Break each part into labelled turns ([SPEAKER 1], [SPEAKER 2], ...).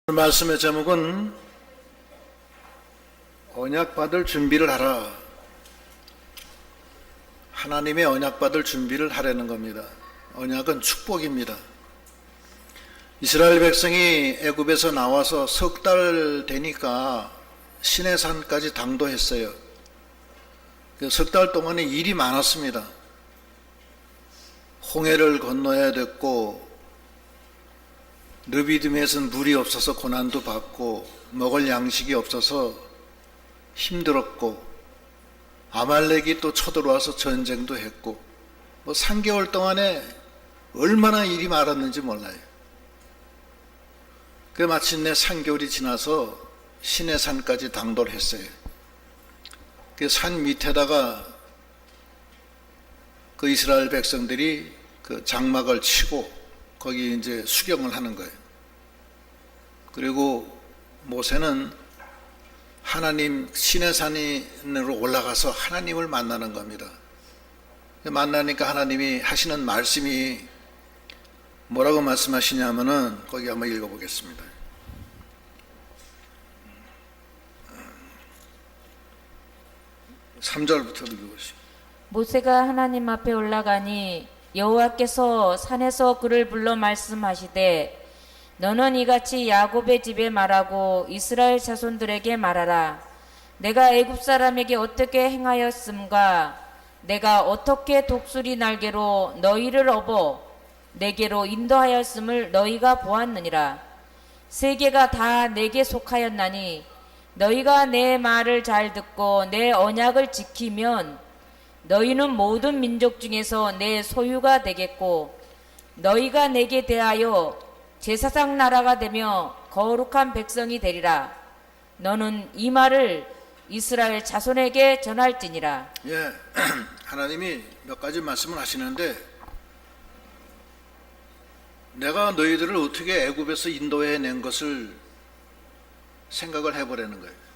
[SPEAKER 1] 오늘 말씀의 제목은 언약받을 준비를 하라. 하나님의 언약받을 준비를 하라는 겁니다. 언약은 축복입니다. 이스라엘 백성이 애굽에서 나와서 석 달 되니까 시내산까지 당도했어요. 석 달 동안에 일이 많았습니다. 홍해를 건너야 됐고, 르비딤에서는 물이 없어서 고난도 받고, 먹을 양식이 없어서 힘들었고, 아말렉이 또 쳐들어와서 전쟁도 했고, 3개월 동안에 얼마나 일이 많았는지 몰라요. 그 마침내 3개월이 지나서 시내산까지 당도를 했어요. 그 산 밑에다가 그 이스라엘 백성들이 그 장막을 치고 거기 이제 수경을 하는 거예요. 그리고 모세는 하나님 시내산으로 올라가서 하나님을 만나는 겁니다. 만나니까 하나님이 하시는 말씀이 뭐라고 말씀하시냐면은 거기 한번 읽어보겠습니다. 3절부터 읽어보시죠.
[SPEAKER 2] 모세가 하나님 앞에 올라가니 여호와께서 산에서 그를 불러 말씀하시되 너는 이같이 야곱의 집에 말하고 이스라엘 자손들에게 말하라. 내가 애굽 사람에게 어떻게 행하였음과 내가 어떻게 독수리 날개로 너희를 업어 내게로 인도하였음을 너희가 보았느니라. 세계가 다 내게 속하였나니 너희가 내 말을 잘 듣고 내 언약을 지키면 너희는 모든 민족 중에서 내 소유가 되겠고 너희가 내게 대하여 제사장 나라가 되며 거룩한 백성이 되리라. 너는 이 말을 이스라엘 자손에게 전할지니라.
[SPEAKER 1] 예, 하나님이 몇 가지 말씀을 하시는데, 내가 너희들을 어떻게 애굽에서 인도해낸 것을 생각을 해보라는 거예요.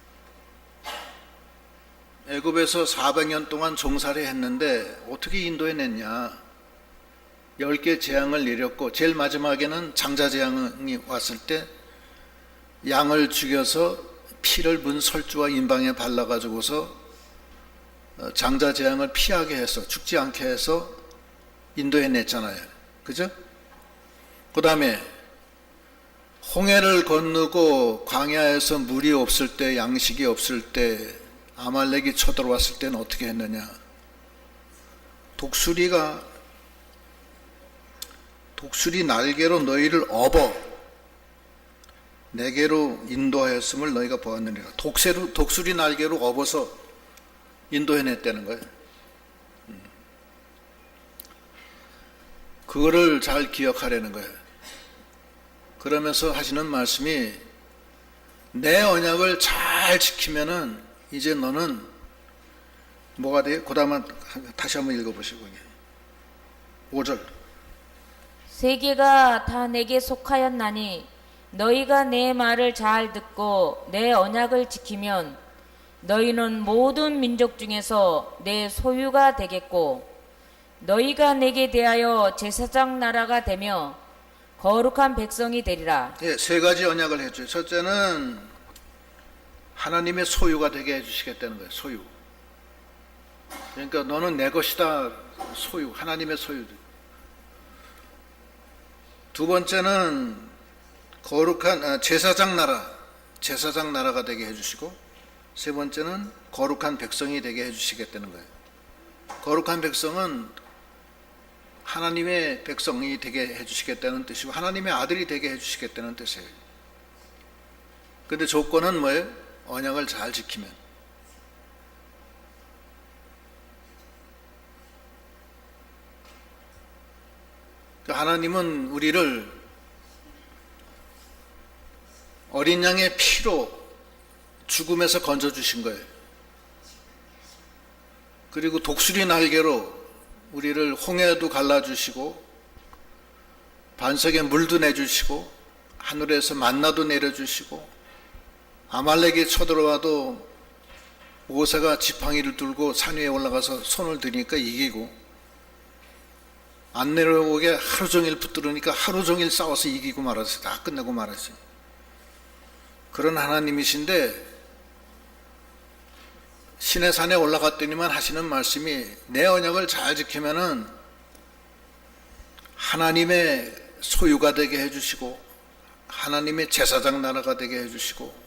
[SPEAKER 1] 애굽에서 400년 동안 종살이 했는데 어떻게 인도해냈냐. 10개 재앙을 내렸고, 제일 마지막에는 장자 재앙이 왔을 때 양을 죽여서 피를 문 설주와 인방에 발라가지고서 장자 재앙을 피하게 해서, 죽지 않게 해서 인도해냈잖아요. 그죠? 그 다음에 홍해를 건너고 광야에서 물이 없을 때, 양식이 없을 때, 아말렉이 쳐들어왔을 때는 어떻게 했느냐. 독수리 날개로 너희를 업어 내게로 인도하였음을 너희가 보았느니라. 독수리 날개로 업어서 인도해냈다는 거예요. 그거를 잘 기억하라는 거예요. 그러면서 하시는 말씀이, 내 언약을 잘 지키면은 이제 너는 뭐가 돼요? 그 다음에 다시 한번 읽어보시고. 5절.
[SPEAKER 2] 세계가 다 내게 속하였나니 너희가 내 말을 잘 듣고 내 언약을 지키면 너희는 모든 민족 중에서 내 소유가 되겠고 너희가 내게 대하여 제사장 나라가 되며 거룩한 백성이 되리라.
[SPEAKER 1] 예, 3가지 언약을 했죠. 첫째는 하나님의 소유가 되게 해주시겠다는 거예요. 소유. 그러니까 너는 내 것이다. 소유. 하나님의 소유. 두 번째는 거룩한 제사장 나라가 되게 해주시고, 세 번째는 거룩한 백성이 되게 해주시겠다는 거예요. 거룩한 백성은 하나님의 백성이 되게 해주시겠다는 뜻이고, 하나님의 아들이 되게 해주시겠다는 뜻이에요. 근데 조건은 뭐예요? 언약을 잘 지키면. 하나님은 우리를 어린 양의 피로 죽음에서 건져주신 거예요. 그리고 독수리 날개로 우리를 홍해도 갈라주시고, 반석에 물도 내주시고, 하늘에서 만나도 내려주시고, 아말렉이 쳐들어와도 모세가 지팡이를 들고 산 위에 올라가서 손을 드니까 이기고, 안 내려오게 하루 종일 붙들으니까 하루 종일 싸워서 이기고 말았어요. 다 끝내고 말았어요. 그런 하나님이신데 신의 산에 올라갔더니만 하시는 말씀이 내 언약을 잘 지키면은 하나님의 소유가 되게 해주시고 하나님의 제사장 나라가 되게 해주시고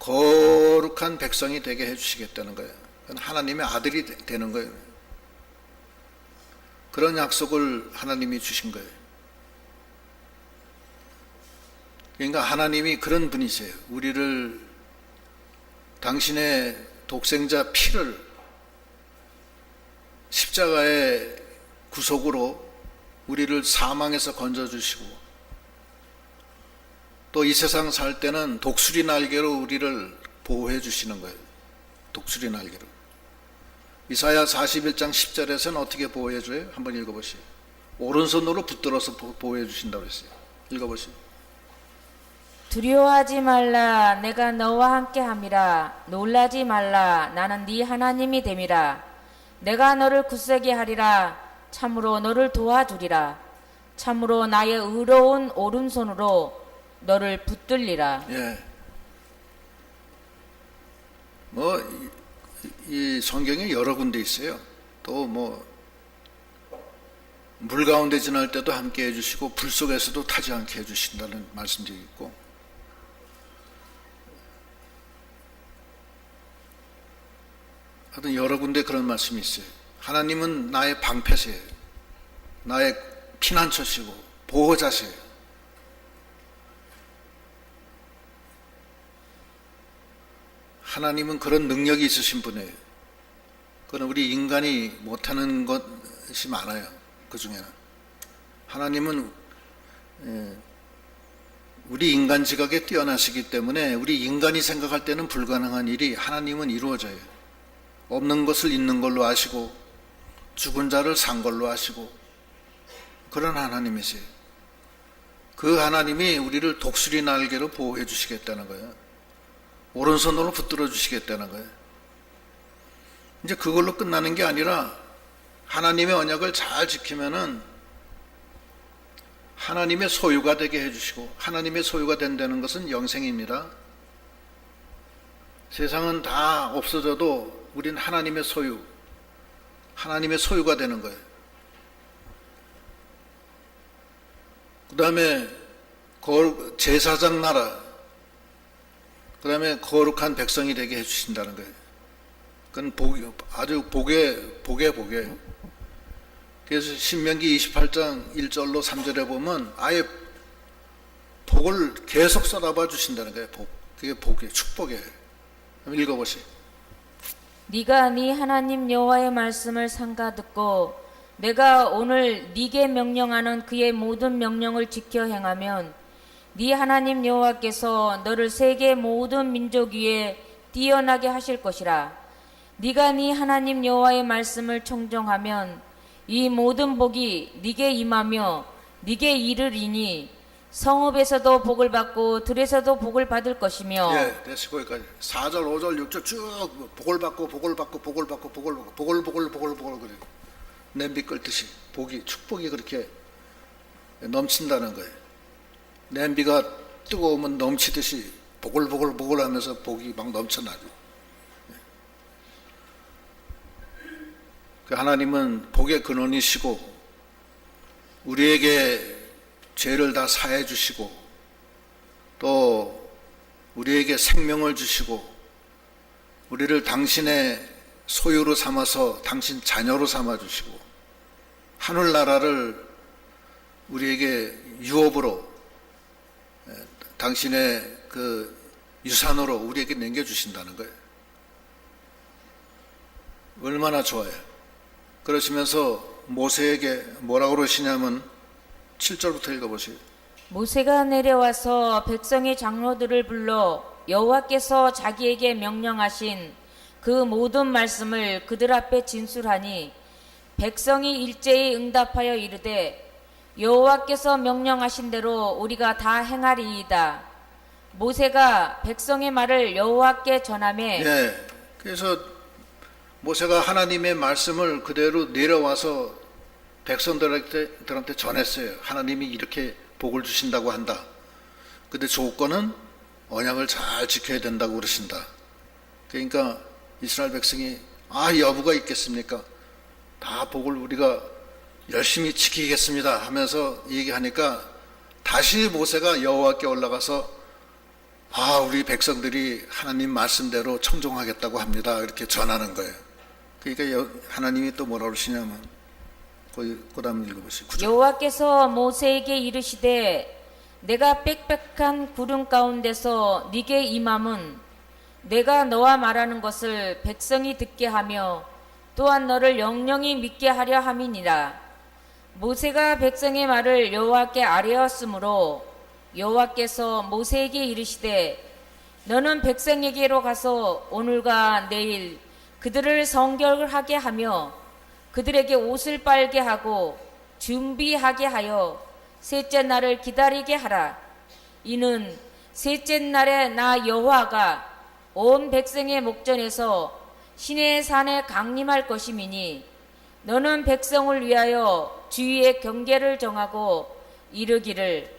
[SPEAKER 1] 거룩한 백성이 되게 해주시겠다는 거예요. 하나님의 아들이 되는 거예요. 그런 약속을 하나님이 주신 거예요. 그러니까 하나님이 그런 분이세요. 우리를 당신의 독생자 피를 십자가의 구속으로 우리를 사망에서 건져주시고 또 이 세상 살 때는 독수리 날개로 우리를 보호해 주시는 거예요. 독수리 날개로. 이사야 41장 10절에서는 어떻게 보호해 줘요? 한번 읽어보시오. 오른손으로 붙들어서 보호해 주신다고 했어요. 읽어보시오.
[SPEAKER 2] 두려워하지 말라 내가 너와 함께함이라. 놀라지 말라 나는 네 하나님이 됨이라. 내가 너를 굳세게 하리라. 참으로 너를 도와주리라. 참으로 나의 의로운 오른손으로 너를 붙들리라.
[SPEAKER 1] 예. 이 성경에 여러 군데 있어요. 또 물 가운데 지날 때도 함께 해주시고 불 속에서도 타지 않게 해주신다는 말씀도 있고 하여튼 여러 군데 그런 말씀이 있어요. 하나님은 나의 방패세요. 나의 피난처시고 보호자세요. 하나님은 그런 능력이 있으신 분이에요. 그건 우리 인간이 못하는 것이 많아요. 그 중에는 하나님은 우리 인간 지각에 뛰어나시기 때문에 우리 인간이 생각할 때는 불가능한 일이 하나님은 이루어져요. 없는 것을 있는 걸로 아시고 죽은 자를 산 걸로 아시고 그런 하나님이세요. 그 하나님이 우리를 독수리 날개로 보호해 주시겠다는 거예요. 오른손으로 붙들어 주시겠다는 거예요. 이제 그걸로 끝나는 게 아니라 하나님의 언약을 잘 지키면은 하나님의 소유가 되게 해주시고 하나님의 소유가 된다는 것은 영생입니다. 세상은 다 없어져도 우린 하나님의 소유, 하나님의 소유가 되는 거예요. 그 다음에 제사장 나라, 그 다음에 거룩한 백성이 되게 해주신다는 거예요. 그건 아주 복이에요. 그래서 신명기 28장 1절로 3절에 보면 아예 복을 계속 쏟아봐 주신다는 거예요. 그게 복이에요. 축복이에요. 한번 읽어보세요.
[SPEAKER 2] 네가 네 하나님 여호와의 말씀을 삼가 듣고 내가 오늘 네게 명령하는 그의 모든 명령을 지켜 행하면 네 하나님 여호와께서 너를 세계 모든 민족 위에 뛰어나게 하실 것이라. 네가 네 하나님 여호와의 말씀을 청종하면 이 모든 복이 네게 임하며 네게 이르리니 성읍에서도 복을 받고 들에서도 복을 받을 것이며.
[SPEAKER 1] 예, 됐어. 거기까지 4절 5절 6절 쭉 복을 받고 그래요. 냄비 끓듯이 축복이 그렇게 넘친다는 거예요. 냄비가 뜨거우면 넘치듯이 보글보글 하면서 복이 막 넘쳐나죠. 하나님은 복의 근원이시고 우리에게 죄를 다 사해 주시고 또 우리에게 생명을 주시고 우리를 당신의 소유로 삼아서 당신 자녀로 삼아 주시고 하늘나라를 우리에게 유업으로 당신의 그 유산으로 우리에게 남겨주신다는 거예요. 얼마나 좋아요. 그러시면서 모세에게 뭐라고 그러시냐면 7절부터 읽어보세요.
[SPEAKER 2] 모세가 내려와서 백성의 장로들을 불러 여호와께서 자기에게 명령하신 그 모든 말씀을 그들 앞에 진술하니 백성이 일제히 응답하여 이르되 여호와께서 명령하신 대로 우리가 다 행하리이다. 모세가 백성의 말을 여호와께 전하매.
[SPEAKER 1] 네, 그래서 모세가 하나님의 말씀을 그대로 내려와서 백성들한테 전했어요. 하나님이 이렇게 복을 주신다고 한다. 근데 조건은 언약을 잘 지켜야 된다고 그러신다. 그러니까 이스라엘 백성이 여부가 있겠습니까? 다 복을 우리가 열심히 지키겠습니다 하면서 얘기하니까 다시 모세가 여호와께 올라가서 우리 백성들이 하나님 말씀대로 청종하겠다고 합니다. 이렇게 전하는 거예요. 그러니까 하나님이 또 뭐라 그러시냐면 그 다음 읽어보시죠.
[SPEAKER 2] 여호와께서 모세에게 이르시되 내가 빽빽한 구름 가운데서 네게 임함은 내가 너와 말하는 것을 백성이 듣게 하며 또한 너를 영영히 믿게 하려 함이니라. 모세가 백성의 말을 여호와께 아뢰었으므로 여호와께서 모세에게 이르시되 너는 백성에게로 가서 오늘과 내일 그들을 성결하게 하며 그들에게 옷을 빨게 하고 준비하게 하여 셋째 날을 기다리게 하라. 이는 셋째 날에 나 여호와가 온 백성의 목전에서 시내 산에 강림할 것임이니 너는 백성을 위하여 주위의 경계를 정하고 이르기를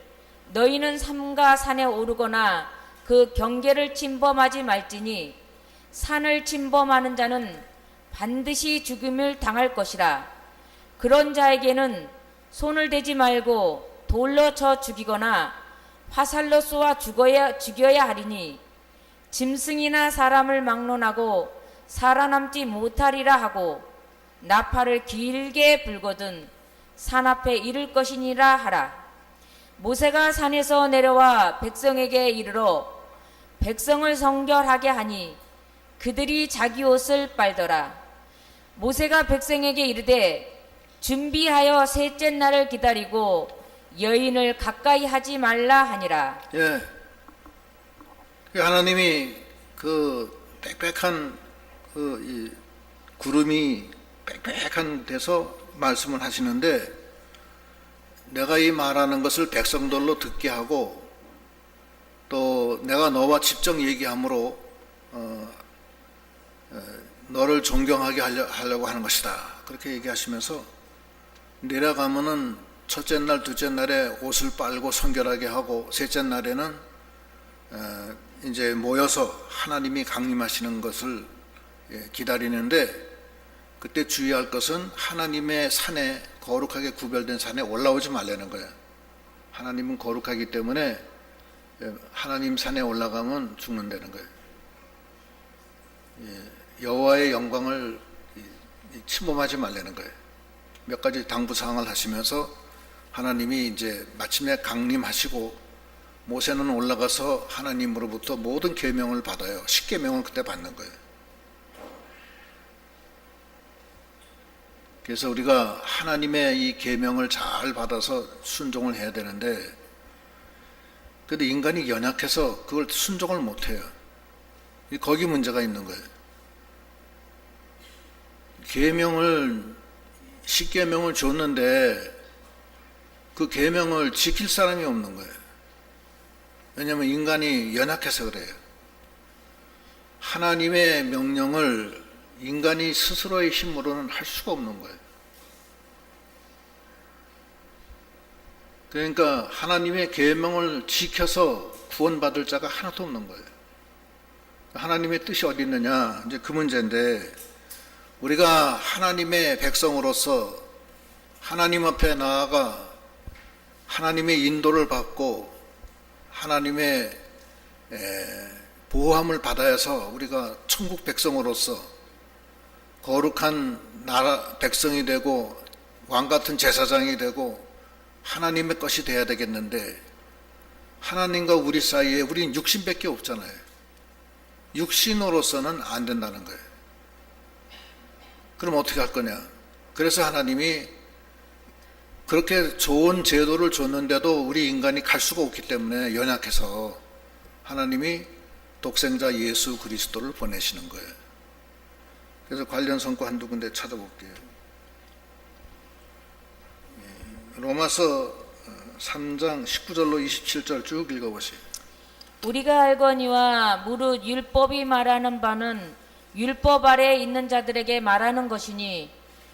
[SPEAKER 2] 너희는 삼가 산에 오르거나 그 경계를 침범하지 말지니 산을 침범하는 자는 반드시 죽음을 당할 것이라. 그런 자에게는 손을 대지 말고 돌로 쳐 죽이거나 화살로 쏘아 죽여야 하리니 짐승이나 사람을 막론하고 살아남지 못하리라 하고 나팔을 길게 불거든 산 앞에 이를 것이니라 하라. 모세가 산에서 내려와 백성에게 이르러 백성을 성결하게 하니 그들이 자기 옷을 빨더라. 모세가 백성에게 이르되 준비하여 셋째 날을 기다리고 여인을 가까이 하지 말라 하니라.
[SPEAKER 1] 예. 하나님이 그 빽빽한 이 구름이 빽빽한 데서 말씀을 하시는데 내가 이 말하는 것을 백성들로 듣게 하고 또 내가 너와 직접 얘기함으로 너를 존경하게 하려고 하는 것이다. 그렇게 얘기하시면서 내려가면은 첫째 날, 둘째 날에 옷을 빨고 성결하게 하고 셋째 날에는 이제 모여서 하나님이 강림하시는 것을 기다리는데 그때 주의할 것은 하나님의 산에 거룩하게 구별된 산에 올라오지 말라는 거예요. 하나님은 거룩하기 때문에 하나님 산에 올라가면 죽는다는 거예요. 여호와의 영광을 침범하지 말라는 거예요. 몇 가지 당부사항을 하시면서 하나님이 이제 마침내 강림하시고 모세는 올라가서 하나님으로부터 모든 계명을 받아요. 10계명을 그때 받는 거예요. 그래서 우리가 하나님의 이 계명을 잘 받아서 순종을 해야 되는데 근데 인간이 연약해서 그걸 순종을 못해요. 거기 문제가 있는 거예요. 계명을 10계명을 줬는데 그 계명을 지킬 사람이 없는 거예요. 왜냐하면 인간이 연약해서 그래요. 하나님의 명령을 인간이 스스로의 힘으로는 할 수가 없는 거예요. 그러니까 하나님의 계명을 지켜서 구원받을 자가 하나도 없는 거예요. 하나님의 뜻이 어디 있느냐, 이제 그 문제인데 우리가 하나님의 백성으로서 하나님 앞에 나아가 하나님의 인도를 받고 하나님의 보호함을 받아야 해서 우리가 천국 백성으로서 거룩한 나라 백성이 되고 왕같은 제사장이 되고 하나님의 것이 돼야 되겠는데 하나님과 우리 사이에 우리는 육신밖에 없잖아요. 육신으로서는 안 된다는 거예요. 그럼 어떻게 할 거냐? 그래서 하나님이 그렇게 좋은 제도를 줬는데도 우리 인간이 갈 수가 없기 때문에 연약해서 하나님이 독생자 예수 그리스도를 보내시는 거예요. 그래서 관련 성구 한두 군데 찾아볼게요. 로마서 3장 19절로 27절 쭉 읽어보세요.
[SPEAKER 2] 우리가 알거니와 무릇 율법이 말하는 바는 율법 아래에 있는 자들에게 말하는 것이니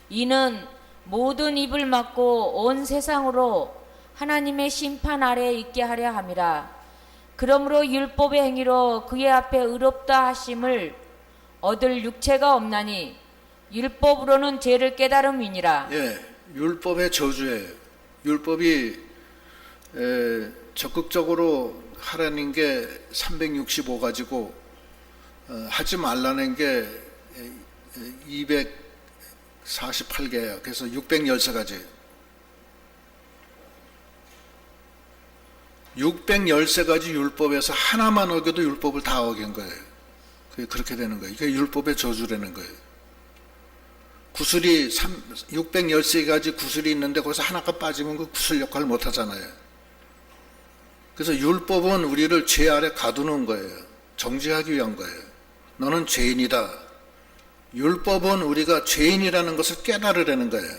[SPEAKER 2] 이는 모든 입을 막고 온 세상으로 하나님의 심판 아래에 있게 하려 함이라. 그러므로 율법의 행위로 그의 앞에 의롭다 하심을 얻을 육체가 없나니 율법으로는 죄를 깨달음이니라.
[SPEAKER 1] 예, 율법의 저주예요. 율법이 적극적으로 하라는 게 365가지고 하지 말라는 게 248개예요. 그래서 613가지. 613가지 율법에서 하나만 어겨도 율법을 다 어긴 거예요. 그렇게 되는 거예요. 이게 율법의 저주라는 거예요. 구슬이 613가지 구슬이 있는데 거기서 하나가 빠지면 그 구슬 역할을 못 하잖아요. 그래서 율법은 우리를 죄 아래 가두는 거예요. 정죄하기 위한 거예요. 너는 죄인이다. 율법은 우리가 죄인이라는 것을 깨달으라는 거예요.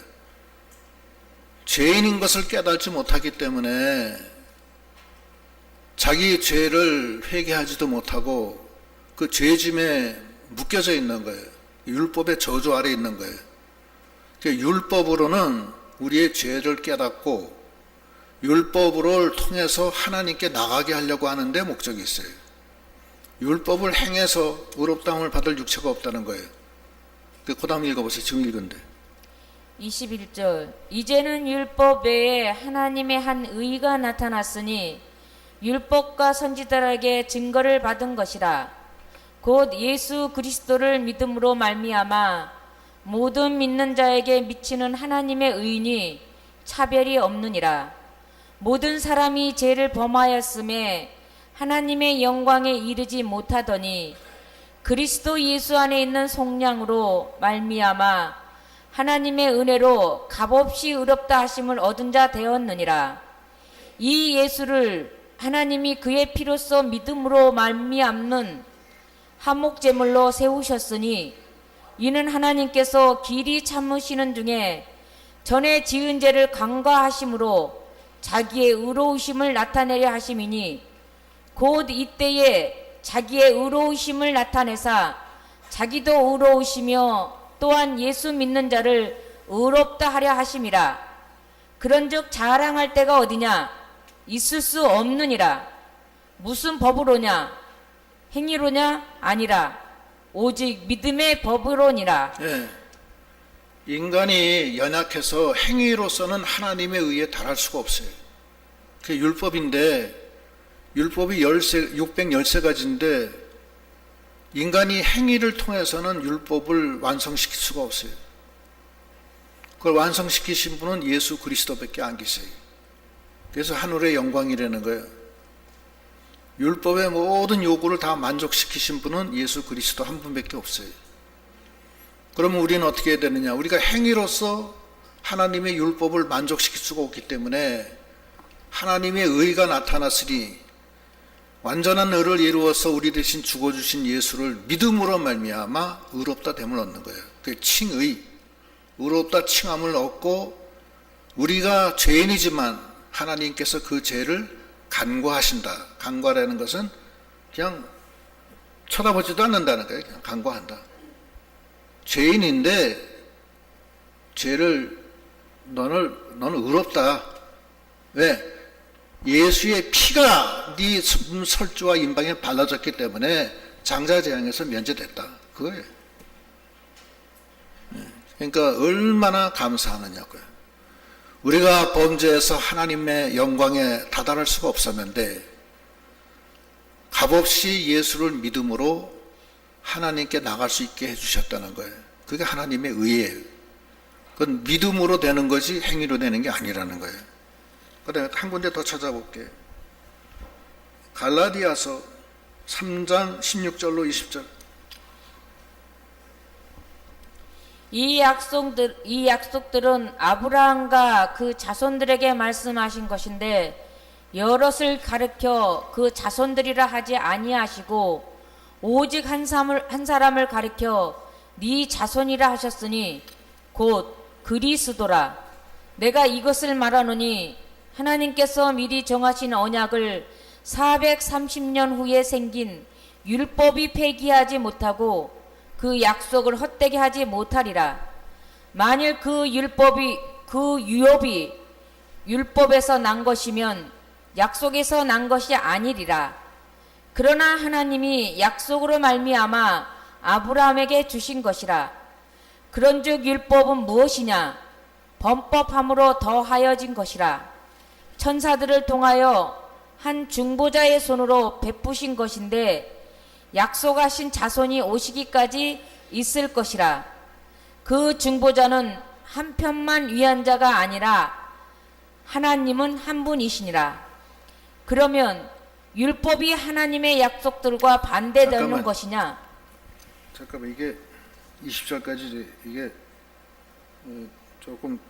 [SPEAKER 1] 죄인인 것을 깨달지 못하기 때문에 자기 죄를 회개하지도 못하고 그 죄짐에 묶여져 있는 거예요. 율법의 저주 아래 있는 거예요. 율법으로는 우리의 죄를 깨닫고 율법을 통해서 하나님께 나가게 하려고 하는데 목적이 있어요. 율법을 행해서 의롭다함을 받을 육체가 없다는 거예요. 그 다음 읽어보세요. 지금 읽은데
[SPEAKER 2] 21절 이제는 율법 외에 하나님의 한 의가 나타났으니 율법과 선지자들에게 증거를 받은 것이라. 곧 예수 그리스도를 믿음으로 말미암아 모든 믿는 자에게 미치는 하나님의 의인이 차별이 없느니라. 모든 사람이 죄를 범하였음에 하나님의 영광에 이르지 못하더니 그리스도 예수 안에 있는 속량으로 말미암아 하나님의 은혜로 값없이 의롭다 하심을 얻은 자 되었느니라. 이 예수를 하나님이 그의 피로써 믿음으로 말미암는 화목제물로 세우셨으니 이는 하나님께서 길이 참으시는 중에 전에 지은 죄를 간과하심으로 자기의 의로우심을 나타내려 하심이니 곧 이때에 자기의 의로우심을 나타내사 자기도 의로우시며 또한 예수 믿는 자를 의롭다 하려 하심이라. 그런즉 자랑할 때가 어디냐? 있을 수 없느니라. 무슨 법으로냐? 행위로냐? 아니라 오직 믿음의 법으로니라.
[SPEAKER 1] 예, 인간이 연약해서 행위로서는 하나님의 의에 달할 수가 없어요. 그게 율법인데 율법이 613가지인데 인간이 행위를 통해서는 율법을 완성시킬 수가 없어요. 그걸 완성시키신 분은 예수 그리스도밖에 안 계세요. 그래서 하늘의 영광이라는 거예요. 율법의 모든 요구를 다 만족시키신 분은 예수 그리스도 한 분밖에 없어요. 그러면 우리는 어떻게 해야 되느냐? 우리가 행위로서 하나님의 율법을 만족시킬 수가 없기 때문에 하나님의 의가 나타났으니 완전한 의를 이루어서 우리 대신 죽어주신 예수를 믿음으로 말미암아 의롭다 됨을 얻는 거예요. 그 칭의, 의롭다 칭함을 얻고 우리가 죄인이지만 하나님께서 그 죄를 간과하신다. 간과라는 것은 그냥 쳐다보지도 않는다는 거예요. 그냥 간과한다. 죄인인데 죄를 너는 의롭다. 왜? 예수의 피가 네 설주와 임방에 발라졌기 때문에 장자재앙에서 면제됐다. 그거예요. 그러니까 얼마나 감사하느냐고요. 우리가 범죄해서 하나님의 영광에 다다를 수가 없었는데 값없이 예수를 믿음으로 하나님께 나갈 수 있게 해주셨다는 거예요. 그게 하나님의 의예요. 그건 믿음으로 되는 거지 행위로 되는 게 아니라는 거예요. 그 다음에 한 군데 더 찾아볼게요. 갈라디아서 3장 16절로 20절.
[SPEAKER 2] 이 약속들은 아브라함과 그 자손들에게 말씀하신 것인데 여럿을 가르쳐 그 자손들이라 하지 아니하시고 오직 한 사람을 가리켜 네 자손이라 하셨으니 곧 그리스도라. 내가 이것을 말하노니 하나님께서 미리 정하신 언약을 430년 후에 생긴 율법이 폐기하지 못하고 그 약속을 헛되게 하지 못하리라. 만일 그 유업이 율법에서 난 것이면 약속에서 난 것이 아니리라. 그러나 하나님이 약속으로 말미암아 아브라함에게 주신 것이라. 그런즉 율법은 무엇이냐? 범법함으로 더하여진 것이라. 천사들을 통하여 한 중보자의 손으로 베푸신 것인데 약속하신 자손이 오시기까지 있을 것이라. 그 중보자는 한 편만 위한 자가 아니라 하나님은 한 분이시니라. 그러면 율법이 하나님의 약속들과 반대되는
[SPEAKER 1] 잠깐만.
[SPEAKER 2] 것이냐?
[SPEAKER 1] 잠깐만, 이게 20절까지 이게 조금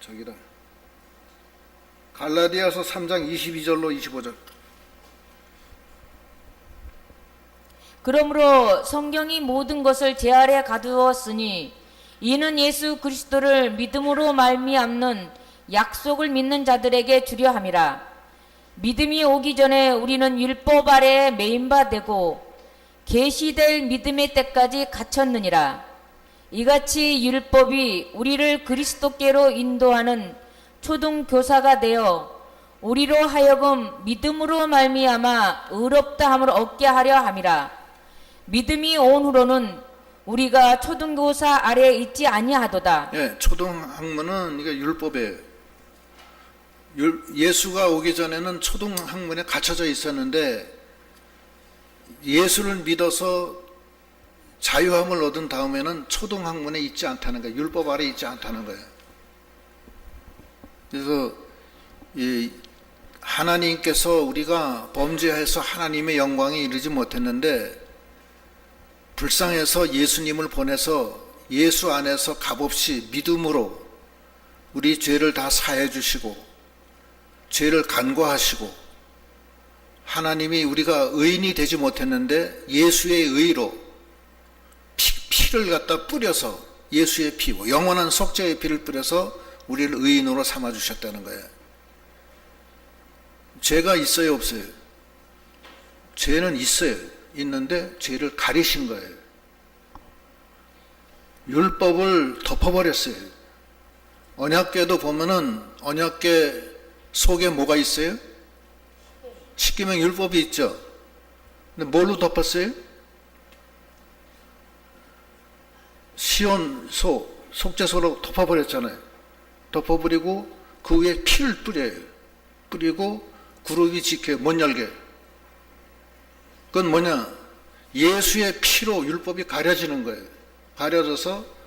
[SPEAKER 1] 저기다. 갈라디아서 3장 22절로 25절.
[SPEAKER 2] 그러므로 성경이 모든 것을 제 아래 가두었으니 이는 예수 그리스도를 믿음으로 말미암는 약속을 믿는 자들에게 주려 함이라. 믿음이 오기 전에 우리는 율법 아래에 매인 바 되고 계시될 믿음의 때까지 갇혔느니라. 이같이 율법이 우리를 그리스도께로 인도하는 초등교사가 되어 우리로 하여금 믿음으로 말미암아 의롭다 함을 얻게 하려 함이라. 믿음이 온 후로는 우리가 초등교사 아래에 있지 아니하도다.
[SPEAKER 1] 예, 초등학문은 이게 율법이에요. 예수가 오기 전에는 초등학문에 갇혀져 있었는데 예수를 믿어서 자유함을 얻은 다음에는 초등학문에 있지 않다는 거예요. 율법 아래 있지 않다는 거예요. 그래서 이 하나님께서 우리가 범죄해서 하나님의 영광에 이르지 못했는데 불쌍해서 예수님을 보내서 예수 안에서 값없이 믿음으로 우리 죄를 다 사해 주시고 죄를 간과하시고 하나님이 우리가 의인이 되지 못했는데 예수의 의로 피를 갖다 뿌려서 예수의 피, 영원한 속죄의 피를 뿌려서 우리를 의인으로 삼아 주셨다는 거예요. 죄가 있어요, 없어요? 죄는 있어요. 있는데 죄를 가리신 거예요. 율법을 덮어버렸어요. 언약궤도 보면은 언약궤 속에 뭐가 있어요? 십계명 율법이 있죠. 근데 뭘로 덮었어요? 시온소, 속죄소로 덮어버렸잖아요. 덮어버리고 그 위에 피를 뿌려요. 뿌리고 구름이 지켜요. 못 열게. 그건 뭐냐? 예수의 피로 율법이 가려지는 거예요. 가려져서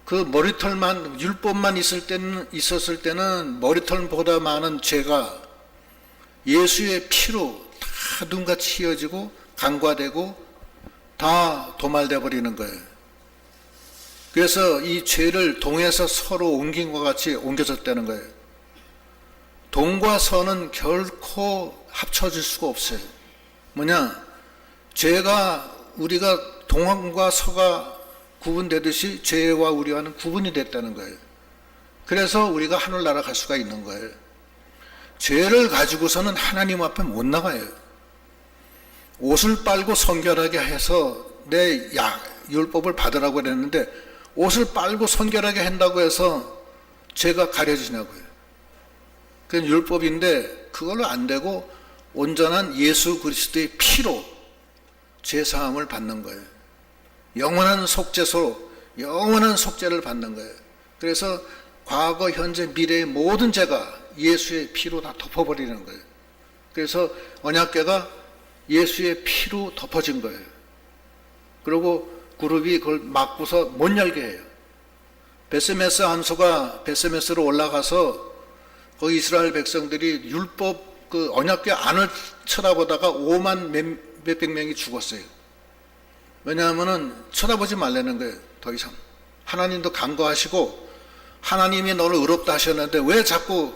[SPEAKER 1] 그 머리털만, 율법만 있었을 때는 머리털보다 많은 죄가 예수의 피로 다 눈같이 휘어지고 간과되고 다 도말돼 버리는 거예요. 그래서 이 죄를 동에서 서로 옮긴 것 같이 옮겨졌다는 거예요. 동과 서는 결코 합쳐질 수가 없어요. 뭐냐? 죄가 우리가 동과 서가 구분되듯이 죄와 우리와는 구분이 됐다는 거예요. 그래서 우리가 하늘나라 갈 수가 있는 거예요. 죄를 가지고서는 하나님 앞에 못 나가요. 옷을 빨고 성결하게 해서 내 율법을 받으라고 그랬는데 옷을 빨고 성결하게 한다고 해서 죄가 가려지냐고요. 그건 율법인데 그걸로 안 되고 온전한 예수 그리스도의 피로 죄 사함을 받는 거예요. 영원한 속죄소, 영원한 속죄를 받는 거예요. 그래서 과거, 현재, 미래의 모든 죄가 예수의 피로 다 덮어버리는 거예요. 그래서 언약궤가 예수의 피로 덮어진 거예요. 그리고 그룹이 그걸 막고서 못 열게 해요. 베스메스 안수가 베스메스로 올라가서 거기 이스라엘 백성들이 율법 그 언약궤 안을 쳐다보다가 5만 몇백 명이 죽었어요. 왜냐하면은 쳐다보지 말라는 거예요. 더 이상 하나님도 간과하시고 하나님이 너를 의롭다 하셨는데 왜 자꾸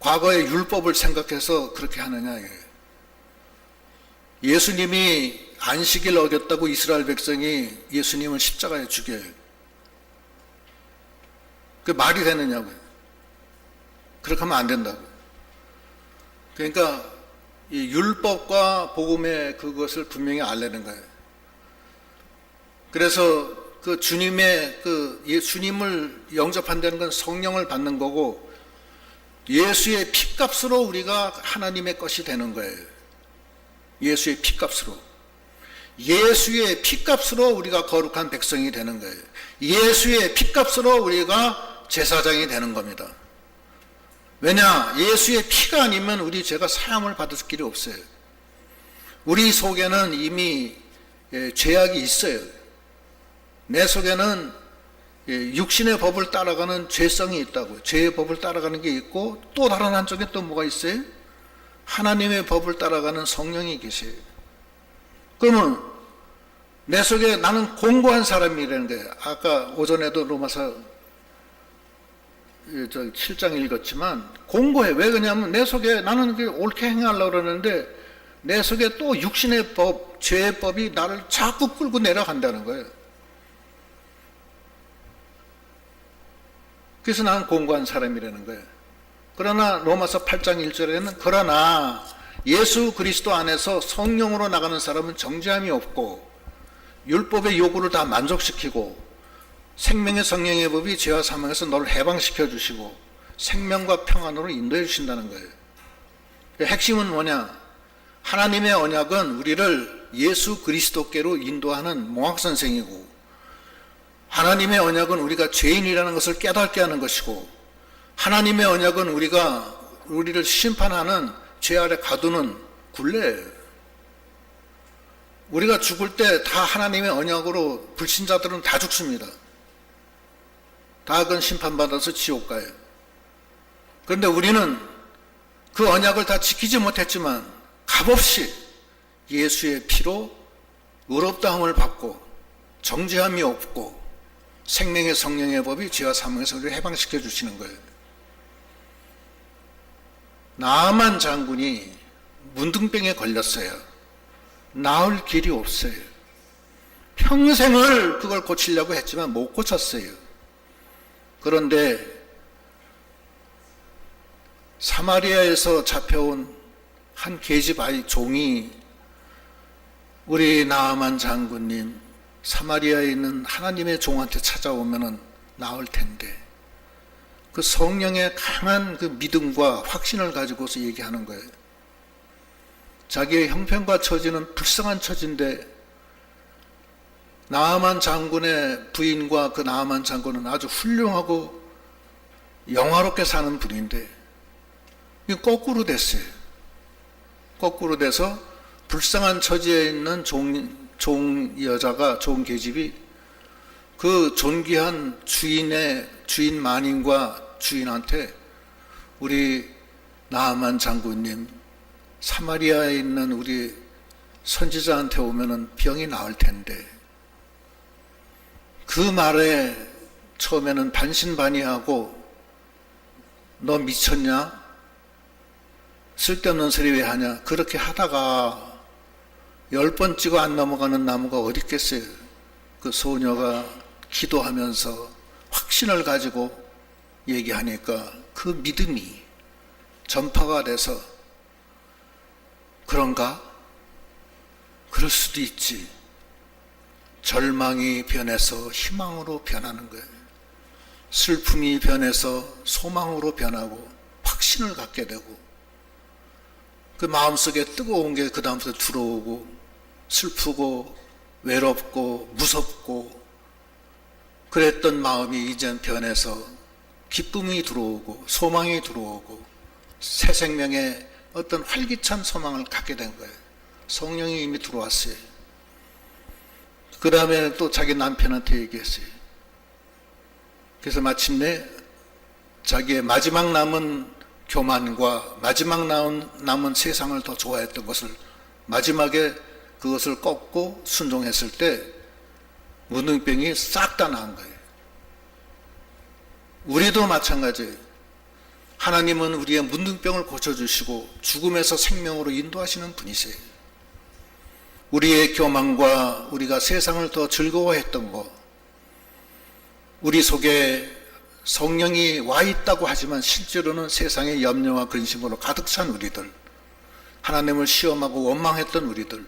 [SPEAKER 1] 과거의 율법을 생각해서 그렇게 하느냐. 예수님이 안식일 어겼다고 이스라엘 백성이 예수님을 십자가에 죽여요. 그게 말이 되느냐고요. 그렇게 하면 안 된다고요. 그러니까 이 율법과 복음의 그것을 분명히 알려는 거예요. 그래서 그 주님의 주님을 영접한다는 건 성령을 받는 거고 예수의 피값으로 우리가 하나님의 것이 되는 거예요. 예수의 피값으로. 예수의 피값으로 우리가 거룩한 백성이 되는 거예요. 예수의 피값으로 우리가 제사장이 되는 겁니다. 왜냐? 예수의 피가 아니면 우리 죄가 사함을 받을 길이 없어요. 우리 속에는 이미 죄악이 있어요. 내 속에는 육신의 법을 따라가는 죄성이 있다고요. 죄의 법을 따라가는 게 있고, 또 다른 한쪽에 또 뭐가 있어요? 하나님의 법을 따라가는 성령이 계세요. 그러면 내 속에 나는 공고한 사람이라는 거예요. 아까 오전에도 로마서 7장 읽었지만 공고해. 왜 그러냐면 내 속에 나는 옳게 행하려고 그러는데 내 속에 또 육신의 법, 죄의 법이 나를 자꾸 끌고 내려간다는 거예요. 그래서 나는 공고한 사람이라는 거예요. 그러나 로마서 8장 1절에는 그러나 예수 그리스도 안에서 성령으로 나가는 사람은 정죄함이 없고 율법의 요구를 다 만족시키고 생명의 성령의 법이 죄와 사망에서 너를 해방시켜 주시고 생명과 평안으로 인도해 주신다는 거예요. 핵심은 뭐냐? 하나님의 언약은 우리를 예수 그리스도께로 인도하는 몽학선생이고, 하나님의 언약은 우리가 죄인이라는 것을 깨닫게 하는 것이고, 하나님의 언약은 우리를 심판하는 죄 아래 가두는 굴레예요. 우리가 죽을 때 다 하나님의 언약으로 불신자들은 다 죽습니다. 다 그건 심판받아서 지옥 가요. 그런데 우리는 그 언약을 다 지키지 못했지만 값없이 예수의 피로 의롭다함을 받고 정죄함이 없고 생명의 성령의 법이 죄와 사망에서 우리를 해방시켜 주시는 거예요. 나아만 장군이 문둥병에 걸렸어요. 나을 길이 없어요. 평생을 그걸 고치려고 했지만 못 고쳤어요. 그런데 사마리아에서 잡혀온 한 계집 아이 종이 우리 나아만 장군님 사마리아에 있는 하나님의 종한테 찾아오면은 나을 텐데, 그 성령의 강한 그 믿음과 확신을 가지고서 얘기하는 거예요. 자기의 형편과 처지는 불쌍한 처지인데 나아만 장군의 부인과 그 나아만 장군은 아주 훌륭하고 영화롭게 사는 분인데 이게 거꾸로 됐어요. 거꾸로 돼서 불쌍한 처지에 있는 종 여자가, 종 계집이 그 존귀한 주인 마님과 주인한테 우리 나아만 장군님 사마리아에 있는 우리 선지자한테 오면은 병이 나을 텐데, 그 말에 처음에는 반신반의하고 너 미쳤냐? 쓸데없는 소리 왜 하냐? 그렇게 하다가 10번 찍어 안 넘어가는 나무가 어디 있겠어요? 그 소녀가 기도하면서 확신을 가지고 얘기하니까 그 믿음이 전파가 돼서 그런가? 그럴 수도 있지. 절망이 변해서 희망으로 변하는 거예요. 슬픔이 변해서 소망으로 변하고 확신을 갖게 되고, 그 마음속에 뜨거운 게 그 다음부터 들어오고 슬프고 외롭고 무섭고 그랬던 마음이 이젠 변해서 기쁨이 들어오고 소망이 들어오고 새 생명의 어떤 활기찬 소망을 갖게 된 거예요. 성령이 이미 들어왔어요. 그 다음에 또 자기 남편한테 얘기했어요. 그래서 마침내 자기의 마지막 남은 교만과 마지막 남은 세상을 더 좋아했던 것을 마지막에 그것을 꺾고 순종했을 때 문둥병이 싹 다 나은 거예요. 우리도 마찬가지예요. 하나님은 우리의 문둥병을 고쳐주시고 죽음에서 생명으로 인도하시는 분이세요. 우리의 교만과 우리가 세상을 더 즐거워했던 것, 우리 속에 성령이 와 있다고 하지만 실제로는 세상의 염려와 근심으로 가득 찬 우리들, 하나님을 시험하고 원망했던 우리들,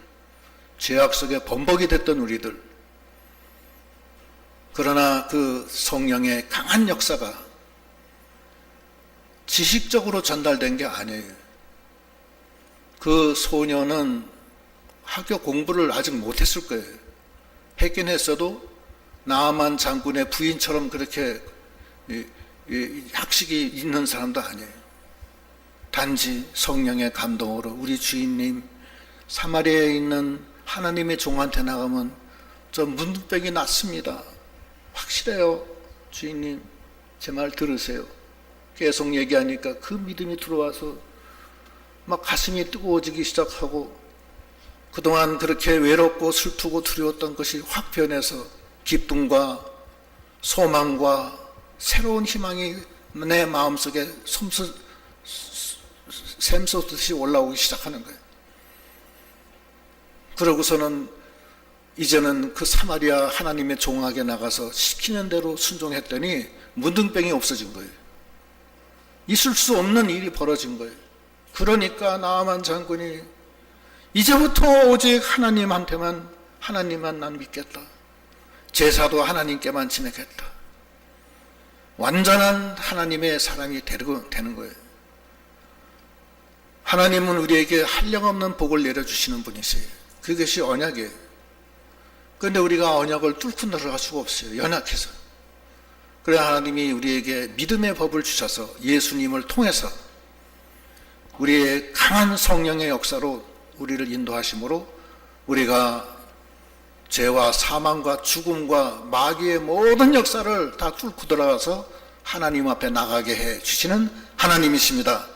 [SPEAKER 1] 죄악 속에 범벅이 됐던 우리들, 그러나 그 성령의 강한 역사가 지식적으로 전달된 게 아니에요. 그 소녀는 학교 공부를 아직 못했을 거예요. 했긴 했어도 나아만 장군의 부인처럼 그렇게 학식이 있는 사람도 아니에요. 단지 성령의 감동으로 우리 주인님 사마리아에 있는 하나님의 종한테 나가면 저 문둥병이 낫습니다. 확실해요. 주인님 제 말 들으세요. 계속 얘기하니까 그 믿음이 들어와서 막 가슴이 뜨거워지기 시작하고 그동안 그렇게 외롭고 슬프고 두려웠던 것이 확 변해서 기쁨과 소망과 새로운 희망이 내 마음속에 샘솟듯이 올라오기 시작하는 거예요. 그러고서는 이제는 그 사마리아 하나님의 종에게 나가서 시키는 대로 순종했더니 문둥병이 없어진 거예요. 있을 수 없는 일이 벌어진 거예요. 그러니까 나아만 장군이 이제부터 오직 하나님만 난 믿겠다. 제사도 하나님께만 지내겠다. 완전한 하나님의 사람이 되는 거예요. 하나님은 우리에게 한량없는 복을 내려주시는 분이세요. 그것이 언약이에요. 그런데 우리가 언약을 뚫고 들어갈 수가 없어요. 연약해서. 그래서 하나님이 우리에게 믿음의 법을 주셔서 예수님을 통해서 우리의 강한 성령의 역사로 우리를 인도하심으로 우리가 죄와 사망과 죽음과 마귀의 모든 역사를 다 뚫고 들어가서 하나님 앞에 나가게 해 주시는 하나님이십니다.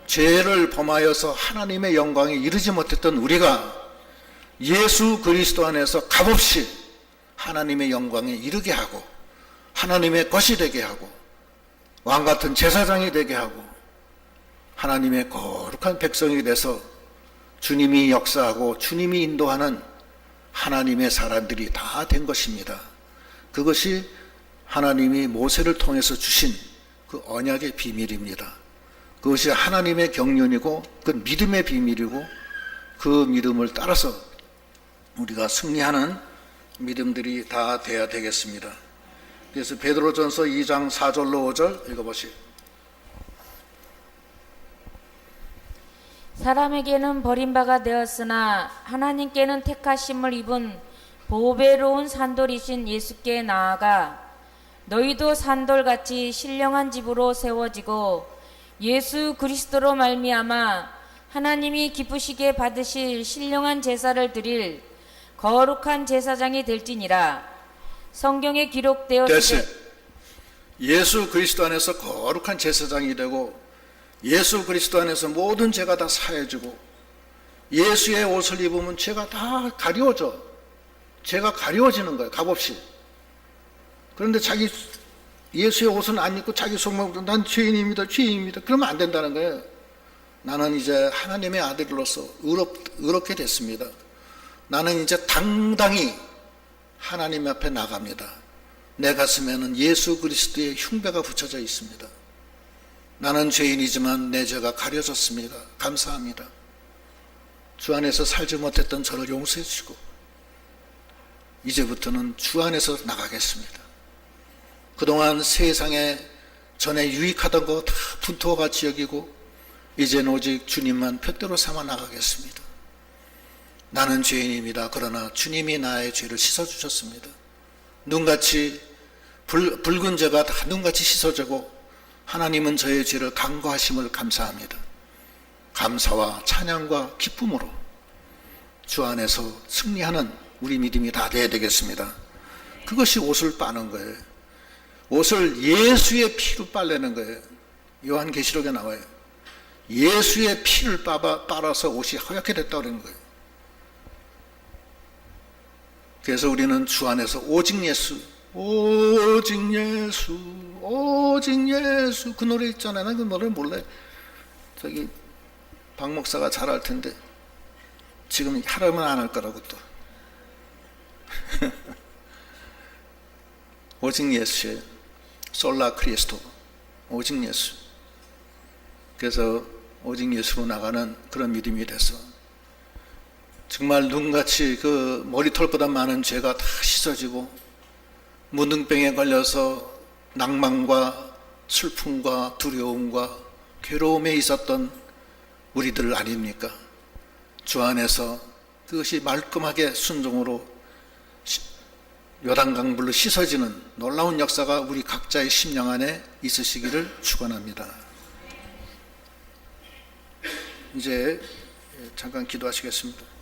[SPEAKER 1] 죄를 범하여서 하나님의 영광에 이르지 못했던 우리가 예수 그리스도 안에서 값없이 하나님의 영광에 이르게 하고 하나님의 것이 되게 하고 왕같은 제사장이 되게 하고 하나님의 거룩한 백성이 돼서 주님이 역사하고 주님이 인도하는 하나님의 사람들이 다 된 것입니다. 그것이 하나님이 모세를 통해서 주신 그 언약의 비밀입니다. 그것이 하나님의 경륜이고 그 믿음의 비밀이고 그 믿음을 따라서 우리가 승리하는 믿음들이 다 돼야 되겠습니다. 그래서 베드로전서 2장 4절로 5절 읽어보시죠.
[SPEAKER 2] 사람에게는 버림바가 되었으나 하나님께는 택하심을 입은 보배로운 산돌이신 예수께 나아가 너희도 산돌같이 신령한 집으로 세워지고 예수 그리스도로 말미암아 하나님이 기쁘시게 받으실 신령한 제사를 드릴 거룩한 제사장이 될지니라. 성경에 기록되었으되
[SPEAKER 1] 예수 그리스도 안에서 거룩한 제사장이 되고 예수 그리스도 안에서 모든 죄가 다 사해지고 예수의 옷을 입으면 죄가 다 가려져. 죄가 가려워지는 거예요. 값없이. 그런데 자기 예수의 옷은 안 입고 자기 속마음으로 난 죄인입니다. 그러면 안 된다는 거예요. 나는 이제 하나님의 아들로서 의롭게 됐습니다. 나는 이제 당당히 하나님 앞에 나갑니다. 내 가슴에는 예수 그리스도의 흉배가 붙여져 있습니다. 나는 죄인이지만 내 죄가 가려졌습니다. 감사합니다. 주 안에서 살지 못했던 저를 용서해 주시고 이제부터는 주 안에서 나가겠습니다. 그동안 세상에 전에 유익하던 거 다 분토와 같이 여기고 이제는 오직 주님만 표대로 삼아 나가겠습니다. 나는 죄인입니다. 그러나 주님이 나의 죄를 씻어주셨습니다. 눈같이 붉은 죄가 다 눈같이 씻어지고 하나님은 저의 죄를 간구하심을 감사합니다. 감사와 찬양과 기쁨으로 주 안에서 승리하는 우리 믿음이 다 돼야 되겠습니다. 그것이 옷을 빠는 거예요. 옷을 예수의 피로 빨래는 거예요. 요한계시록에 나와요. 예수의 피를 빨아서 옷이 허옇게 됐다고 그러는 거예요. 그래서 우리는 주 안에서 오직 예수, 오직 예수, 오직 예수. 그 노래 있잖아요. 나 그 노래 몰라요. 저기 박 목사가 잘할 텐데 지금 하라면 안 할 거라고 또. 오직 예수예요. 솔라 크리스토. 오직 예수. 그래서 오직 예수로 나가는 그런 믿음이 돼서 정말 눈같이 그 머리털보다 많은 죄가 다 씻어지고 무능병에 걸려서 낭만과 슬픔과 두려움과 괴로움에 있었던 우리들 아닙니까? 주 안에서 그것이 말끔하게 순종으로 요단강물로 씻어지는 놀라운 역사가 우리 각자의 심령 안에 있으시기를 축원합니다. 이제 잠깐 기도하시겠습니다.